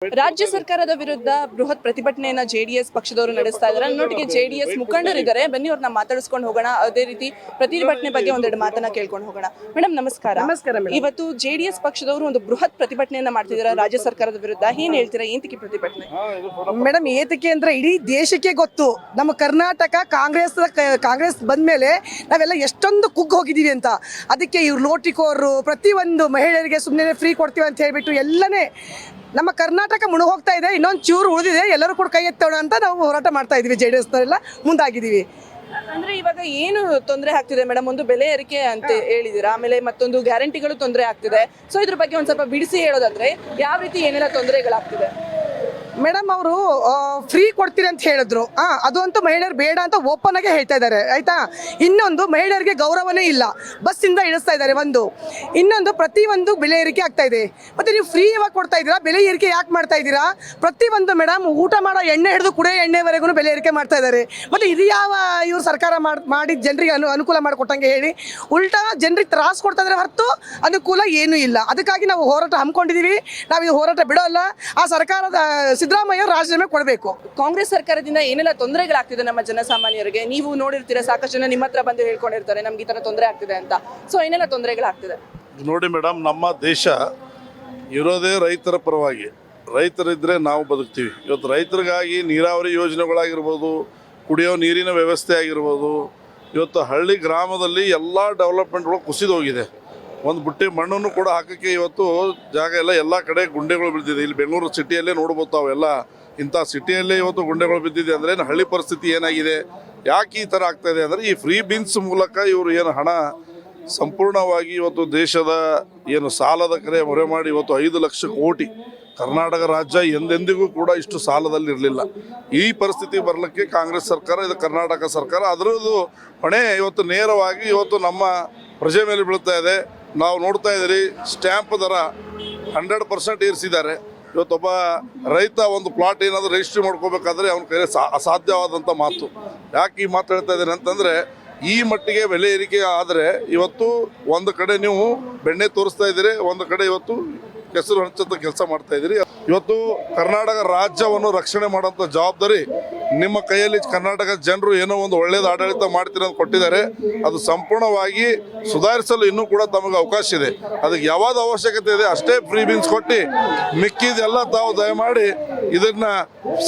ರಾಜ್ಯ ಸರ್ಕಾರದ ವಿರುದ್ಧ ಬೃಹತ್ ಪ್ರತಿಭಟನೆಯನ್ನ ಜೆಡಿಎಸ್ ಪಕ್ಷದವರು ನಡೆಸ್ತಾ ಇದ್ದಾರೆ. ನನ್ನೊಟ್ಟಿಗೆ ಜೆಡಿಎಸ್ ಮುಖಂಡರಿದ್ದಾರೆ, ಬನ್ನಿ ಅವ್ರನ್ನ ಮಾತಾಡಿಸ್ಕೊಂಡು ಹೋಗೋಣ. ಅದೇ ರೀತಿ ಪ್ರತಿಭಟನೆ ಬಗ್ಗೆ ಒಂದೆರಡು ಮಾತನ್ನ ಕೇಳ್ಕೊಂಡು ಹೋಗೋಣ. ಮೇಡಮ್ ನಮಸ್ಕಾರ. ನಮಸ್ಕಾರ. ಇವತ್ತು ಜೆಡಿಎಸ್ ಪಕ್ಷದವರು ಒಂದು ಬೃಹತ್ ಪ್ರತಿಭಟನೆಯನ್ನ ಮಾಡ್ತಿದ್ದಾರೆ ರಾಜ್ಯ ಸರ್ಕಾರದ ವಿರುದ್ಧ. ಏನ್ ಹೇಳ್ತೀರಾ, ಏಂತಕ್ಕೆ ಪ್ರತಿಭಟನೆ? ಮೇಡಮ್ ಏತಕ್ಕೆ ಅಂದ್ರೆ ಇಡೀ ದೇಶಕ್ಕೆ ಗೊತ್ತು ನಮ್ಮ ಕರ್ನಾಟಕ ಕಾಂಗ್ರೆಸ್ ಬಂದ್ಮೇಲೆ ನಾವೆಲ್ಲ ಎಷ್ಟೊಂದು ಕುಗ್ಗಿ ಹೋಗಿದ್ದೀವಿ ಅಂತ. ಅದಕ್ಕೆ ಇವ್ರು ಲೋಟಿಕೋರು ಪ್ರತಿಯೊಂದು ಮಹಿಳೆಯರಿಗೆ ಸುಮ್ಮನೆ ಫ್ರೀ ಕೊಡ್ತೀವಿ ಅಂತ ಹೇಳ್ಬಿಟ್ಟು ಎಲ್ಲನೇ ನಮ್ಮ ಕರ್ನಾಟಕ ಮುಳುಗೋಗ್ತಾ ಇದೆ. ಇನ್ನೊಂದು ಚೂರು ಉಳಿದಿದೆ, ಎಲ್ಲರೂ ಕೂಡ ಕೈ ಎತ್ತೋಣ ಅಂತ ನಾವು ಹೋರಾಟ ಮಾಡ್ತಾ ಇದೀವಿ. ಜೆಡಿಎಸ್ನವರೆಲ್ಲ ಮುಂದಾಗಿದ್ದೀವಿ. ಅಂದ್ರೆ ಇವಾಗ ಏನು ತೊಂದರೆ ಆಗ್ತಿದೆ ಮೇಡಮ್? ಒಂದು ಬೆಲೆ ಏರಿಕೆ ಅಂತ ಹೇಳಿದಿರಾ, ಆಮೇಲೆ ಮತ್ತೊಂದು ಗ್ಯಾರಂಟಿಗಳು ತೊಂದರೆ ಆಗ್ತಿದೆ. ಸೊ ಇದ್ರ ಬಗ್ಗೆ ಒಂದ್ ಸ್ವಲ್ಪ ಬಿಡಿಸಿ ಹೇಳೋದಾದ್ರೆ ಯಾವ ರೀತಿ ಏನೆಲ್ಲ ತೊಂದರೆಗಳಾಗ್ತಿದೆ? ಮೇಡಮ್ ಅವರು ಫ್ರೀ ಕೊಡ್ತೀರಿ ಅಂತ ಹೇಳಿದ್ರು. ಅದು ಅಂತೂ ಮಹಿಳೆಯರು ಬೇಡ ಅಂತ ಓಪನ್ ಆಗಿ ಹೇಳ್ತಾ ಇದ್ದಾರೆ, ಆಯ್ತಾ. ಇನ್ನೊಂದು ಮಹಿಳೆಯರಿಗೆ ಗೌರವನೇ ಇಲ್ಲ, ಬಸ್ಸಿಂದ ಇಳಿಸ್ತಾ ಇದ್ದಾರೆ. ಇನ್ನೊಂದು ಪ್ರತಿಯೊಂದು ಬೆಲೆ ಏರಿಕೆ ಆಗ್ತಾ ಇದೆ. ಮತ್ತೆ ನೀವು ಫ್ರೀ ಯಾವಾಗ ಕೊಡ್ತಾ ಇದ್ದೀರಾ? ಬೆಲೆ ಏರಿಕೆ ಯಾಕೆ ಮಾಡ್ತಾ ಇದ್ದೀರಾ? ಪ್ರತಿಯೊಂದು ಮೇಡಮ್ ಊಟ ಮಾಡೋ ಎಣ್ಣೆ ಹಿಡಿದು ಕುಡಿಯೋ ಎಣ್ಣೆವರೆಗೂ ಬೆಲೆ ಏರಿಕೆ ಮಾಡ್ತಾ ಇದ್ದಾರೆ. ಮತ್ತೆ ಇದು ಯಾವ ಇವ್ರು ಸರ್ಕಾರ ಮಾಡಿ ಜನರಿಗೆ ಅನುಕೂಲ ಮಾಡಿಕೊಟ್ಟಂಗೆ ಹೇಳಿ? ಉಲ್ಟಾ ಜನರಿಗೆ ತ್ರಾಸ ಕೊಡ್ತಾ ಇದ್ದಾರೆ ಹೊರತು ಅನುಕೂಲ ಏನೂ ಇಲ್ಲ. ಅದಕ್ಕಾಗಿ ನಾವು ಹೋರಾಟ ಹಮ್ಮಿಕೊಂಡಿದ್ದೀವಿ. ನಾವು ಇದು ಹೋರಾಟ ಬಿಡೋಲ್ಲ. ಆ ಸರ್ಕಾರದ ಸಿದ್ದರಾಮಯ್ಯ ರಾಜೀನಾಮೆ ಕೊಡಬೇಕು. ಕಾಂಗ್ರೆಸ್ ಸರ್ಕಾರದಿಂದ ಏನೆಲ್ಲ ತೊಂದರೆಗಳಾಗ್ತಿದೆ ನಮ್ಮ ಜನಸಾಮಾನ್ಯರಿಗೆ? ನೀವು ನೋಡಿರ್ತೀರಾ, ಸಾಕಷ್ಟು ಜನ ನಿಮ್ಮ ಹತ್ರ ಬಂದು ಹೇಳ್ಕೊಂಡಿರ್ತಾರೆ ನಮ್ಗೆ ಈ ತರ ತೊಂದರೆ ಆಗ್ತಿದೆ ಅಂತ. ಸೊ ಏನೆಲ್ಲ ತೊಂದರೆಗಳಾಗ್ತಿದೆ ನೋಡಿ ಮೇಡಮ್, ನಮ್ಮ ದೇಶ ಇರೋದೇ ರೈತರ ಪರವಾಗಿ. ರೈತರಿದ್ದರೆ ನಾವು ಬದುಕ್ತೀವಿ. ಇವತ್ತು ರೈತರಿಗಾಗಿ ನೀರಾವರಿ ಯೋಜನೆಗಳಾಗಿರ್ಬೋದು, ಕುಡಿಯೋ ನೀರಿನ ವ್ಯವಸ್ಥೆ ಆಗಿರ್ಬೋದು, ಇವತ್ತು ಹಳ್ಳಿ ಗ್ರಾಮದಲ್ಲಿ ಎಲ್ಲ ಡೆವಲಪ್ಮೆಂಟ್ಗಳು ಕುಸಿದು ಹೋಗಿದೆ. ಒಂದು ಬುಟ್ಟಿ ಮಣ್ಣನ್ನು ಕೂಡ ಹಾಕೋಕ್ಕೆ ಇವತ್ತು ಜಾಗ ಎಲ್ಲ ಕಡೆ ಗುಂಡೆಗಳು ಬಿದ್ದಿದೆ. ಇಲ್ಲಿ ಬೆಂಗಳೂರು ಸಿಟಿಯಲ್ಲೇ ನೋಡ್ಬೋದು ತಾವೆಲ್ಲ. ಇಂಥ ಸಿಟಿಯಲ್ಲೇ ಇವತ್ತು ಗುಂಡೆಗಳು ಬಿದ್ದಿದೆ ಅಂದರೆ ಹಳ್ಳಿ ಪರಿಸ್ಥಿತಿ ಏನಾಗಿದೆ, ಯಾಕೆ ಈ ಥರ ಆಗ್ತಾಯಿದೆ ಅಂದರೆ ಈ ಫ್ರೀ ಬೀನ್ಸ್ ಮೂಲಕ ಇವರು ಏನು ಹಣ ಸಂಪೂರ್ಣವಾಗಿ ಇವತ್ತು ದೇಶದ ಏನು ಸಾಲದ ಕರೆ ಮೊರೆ ಮಾಡಿ ಇವತ್ತು 5 ಲಕ್ಷ ಕೋಟಿ ಕರ್ನಾಟಕ ರಾಜ್ಯ ಎಂದೆಂದಿಗೂ ಕೂಡ ಇಷ್ಟು ಸಾಲದಲ್ಲಿ ಇರಲಿಲ್ಲ. ಈ ಪರಿಸ್ಥಿತಿ ಬರಲಿಕ್ಕೆ ಕಾಂಗ್ರೆಸ್ ಸರ್ಕಾರ, ಇದು ಕರ್ನಾಟಕ ಸರ್ಕಾರ, ಅದರದ್ದು ಹೊಣೆ ಇವತ್ತು ನೇರವಾಗಿ ಇವತ್ತು ನಮ್ಮ ಪ್ರಜೆ ಮೇಲೆ ಬೀಳ್ತಾ ಇದೆ. ನಾವು ನೋಡ್ತಾ ಇದ್ದೀರಿ, ಸ್ಟ್ಯಾಂಪ್ ದರ 100% ಏರಿಸಿದ್ದಾರೆ. ಇವತ್ತೊಬ್ಬ ರೈತ ಒಂದು ಪ್ಲಾಟ್ ಏನಾದರೂ ರಿಜಿಸ್ಟ್ರಿ ಮಾಡ್ಕೋಬೇಕಾದ್ರೆ ಅವನ ಕೈಯಲ್ಲಿ ಅಸಾಧ್ಯವಾದಂಥ ಮಾತು. ಯಾಕೆ ಈ ಮಾತು ಹೇಳ್ತಾ ಇದ್ದೇನೆ ಅಂತಂದರೆ, ಈ ಮಟ್ಟಿಗೆ ಬೆಲೆ ಏರಿಕೆ ಆದರೆ ಇವತ್ತು ಒಂದು ಕಡೆ ನೀವು ಬೆಣ್ಣೆ ತೋರಿಸ್ತಾ ಇದ್ದೀರಿ, ಒಂದು ಕಡೆ ಇವತ್ತು ಕೆಸರು ಹಂಚಂತ ಕೆಲಸ ಮಾಡ್ತಾ ಇದ್ದೀರಿ. ಇವತ್ತು ಕರ್ನಾಟಕ ರಾಜ್ಯವನ್ನು ರಕ್ಷಣೆ ಮಾಡೋಂಥ ಜವಾಬ್ದಾರಿ ನಿಮ್ಮ ಕೈಯಲ್ಲಿ. ಕರ್ನಾಟಕ ಜನರು ಏನೋ ಒಂದು ಒಳ್ಳೇದು ಆಡಳಿತ ಮಾಡ್ತೀರ ಅಂತ ಕೊಟ್ಟಿದ್ದಾರೆ. ಅದು ಸಂಪೂರ್ಣವಾಗಿ ಸುಧಾರಿಸಲು ಇನ್ನೂ ಕೂಡ ತಮಗೆ ಅವಕಾಶ ಇದೆ. ಅದಕ್ಕೆ ಯಾವಾಗ ಅವಶ್ಯಕತೆ ಇದೆ ಅಷ್ಟೇ ಫ್ರೀ ಬೀನ್ಸ್ ಕೊಟ್ಟು ಮಿಕ್ಕಿದೆಲ್ಲ ತಾವು ದಯಮಾಡಿ ಇದನ್ನು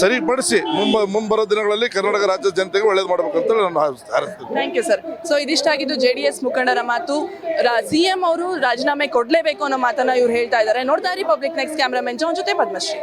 ಸರಿಪಡಿಸಿ ಮುಂಬರೋ ದಿನಗಳಲ್ಲಿ ಕರ್ನಾಟಕ ರಾಜ್ಯದ ಜನತೆಗೆ ಒಳ್ಳೇದು ಮಾಡಬೇಕಂತ ನಾನು ಹಾರೈಸ್ತೀನಿ. Thank you sir. ಸೊ ಇದಿಷ್ಟಾಗಿದ್ದು ಜೆಡಿಎಸ್ ಮುಖಂಡರ ಮಾತು. ಸಿಎಂ ಅವರು ರಾಜೀನಾಮೆ ಕೊಡಲೇಬೇಕು ಅನ್ನೋ ಮಾತನ್ನ ಇವ್ರು ಹೇಳ್ತಾ ಇದ್ದಾರೆ. ನೋಡ್ತಾ ಇರಿ ಪಬ್ಲಿಕ್ ನೆಕ್ಸ್ಟ್. ಕ್ಯಾಮ್ರಾಮನ್ ಜಾನ್ ಜೊತೆ ಪದ್ಮಶ್ರೀ.